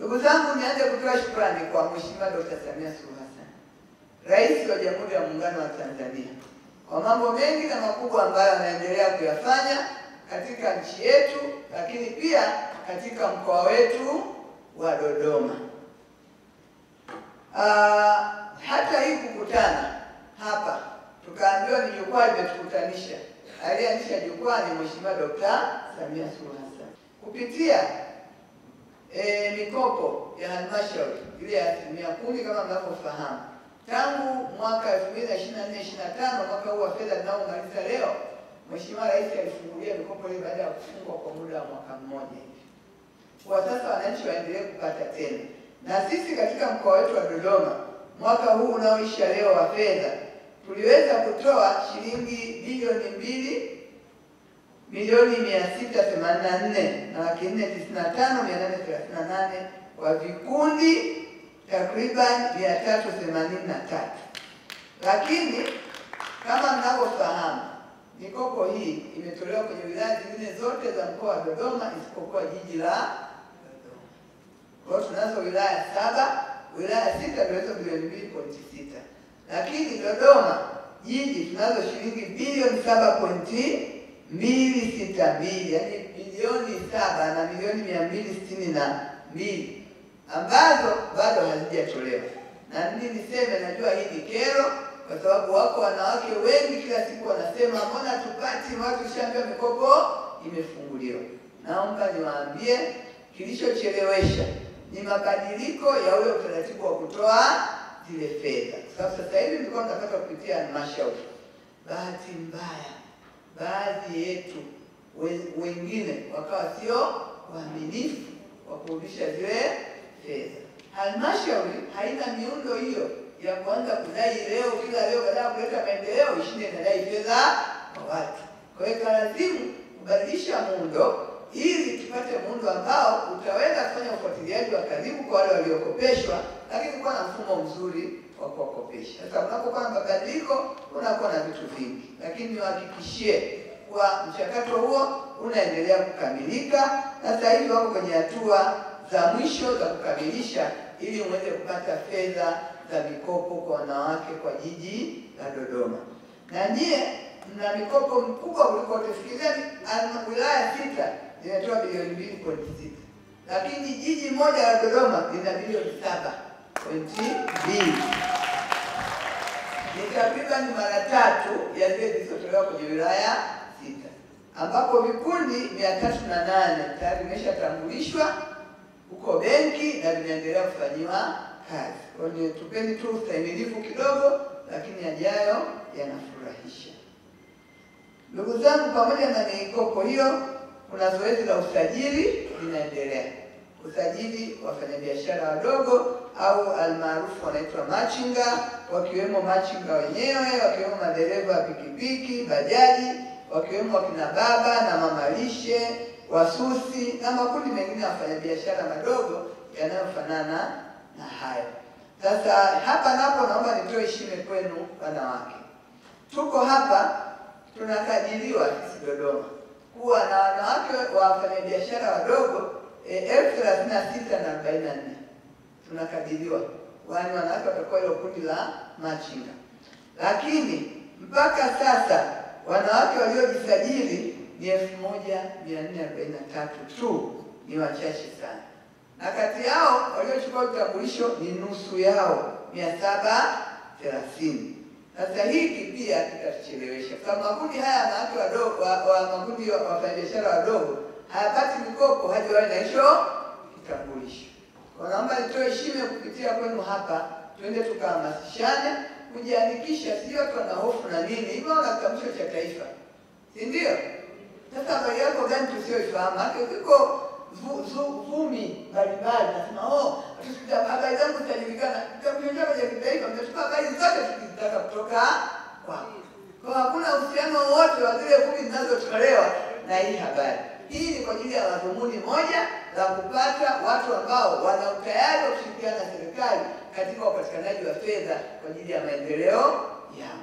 Ndugu zangu, nianze kutoa shukrani kwa Mheshimiwa Dr. Samia Suluhu Hassan, Rais wa Jamhuri ya Muungano wa Tanzania, kwa mambo mengi na makubwa ambayo anaendelea kuyafanya katika nchi yetu, lakini pia katika mkoa wetu wa Dodoma. Hata hii kukutana hapa tukaambiwa ni jukwaa limetukutanisha. Aliyeanzisha jukwaa ni Mheshimiwa Dr. Samia Suluhu Hassan kupitia mikopo ya halmashauri ile ya 10% kama mnavyofahamu. Tangu mwaka 2024-2025 mwaka huu wa fedha tunaomaliza leo, Mheshimiwa Rais alifungulia mikopo ile baada ya kufungwa kwa muda wa mwaka mmoja hivi. Kwa sasa wananchi waendelee kupata tena. Na sisi katika mkoa wetu wa Dodoma mwaka huu unaoisha leo wa fedha tuliweza kutoa shilingi bilioni 2,684,495,838 kwa vikundi takriban 383. Lakini kama mnavyofahamu, mikopo hii imetolewa kwenye wilaya zingine zote za mkoa wa Dodoma isipokuwa jiji la Dodoma. Kwa hiyo tunazo wilaya 7, wilaya 6 ndio bilioni 2.6. Lakini Dodoma jiji tunazo shilingi bilioni 7.262, yani bilioni 7 na milioni 262 ambazo bado hazijatolewa. Na nini niseme, najua hii ni kero kwa sababu wako wanawake wengi kila siku wanasema mbona tupati, watu shambia mikopo imefunguliwa. Naomba niwaambie kilichochelewesha ni mabadiliko ya ule utaratibu wa kutoa zile fedha. Sasa hivi tulikuwa tunapata kupitia halmashauri. Bahati mbaya baadhi yetu wengine wakawa sio waaminifu wa kurudisha zile fedha. Halmashauri haina miundo hiyo ya kuanza kudai leo kila leo baada ya kuleta maendeleo ishinde inadai fedha kwa watu. Kwa hiyo lazima kubadilisha muundo ili tupate muundo ambao utaweza kufanya ufuatiliaji wa karibu kwa wale waliokopeshwa, lakini kuwa na mfumo mzuri wa kuwakopesha. Sasa unapokuwa na mabadiliko unakuwa na vitu vingi, lakini niwahakikishie kwa mchakato huo unaendelea kukamilika na sasa hivi wako kwenye hatua za mwisho za kukamilisha ili muweze kupata fedha za mikopo kwa wanawake kwa jiji la Dodoma. Na nyie mna mikopo mkubwa kuliko tufikiria. Wilaya 6 zinatoa bilioni 2.6, lakini jiji moja la Dodoma lina bilioni 7.2. Ni takriban mara 3 ya zile zilizotolewa kwenye wilaya 6, ambapo vikundi 308 tayari vimeshatambulishwa huko benki na vinaendelea kufanyiwa kazi. Kwa hiyo tupeni tu ustahimilivu kidogo, lakini yajayo yanafurahisha. Ndugu zangu, pamoja na mikopo hiyo kuna zoezi la usajili linaendelea. Usajili wafanyabiashara wadogo au almaarufu wanaitwa machinga, wakiwemo machinga wenyewe, wakiwemo madereva pikipiki, bajaji, wakiwemo wakina baba na mama lishe, wasusi na makundi mengine ya wafanyabiashara madogo yanayofanana na hayo. Sasa hapa napo naomba nitoe heshima kwenu wanawake. Tuko hapa tunakadiriwa sisi Dodoma kuwa na wanawake wa wafanyabiashara wadogo 36,044. Tunakadiriwa wani wanawake watakuwa hilo kundi la machinga. Lakini mpaka sasa wanawake waliojisajili ni 1,443 tu, ni wachache sana. Na kati yao waliochukua vitambulisho ni nusu yao, 730. Sasa hiki pia kitachelewesha. Kwa makundi haya wanawake wadogo makundi ya wafanyabiashara wadogo hayapati mikopo hadi wawe na hicho kitambulisho. Kwa naomba nitoe heshima kupitia kwenu hapa, twende tukahamasishane kujiandikisha. Sio watu wana hofu na nini, hivyo na kitambulisho cha taifa, si ndio? Sasa habari yako gani tusioifahamu? Hata kiko vumi mbalimbali nasema habari zangu zitajulikana. Kitambulisho cha kitaifa mtachukua habari zote tukitaka kutoka kwako. Kwa hakuna uhusiano wote wa zile vumi zinazotolewa na hii habari. Hii ni kwa ajili ya madhumuni moja la kupata watu ambao wana utayari wa kushirikiana na serikali katika upatikanaji wa fedha kwa ajili ya maendeleo yao.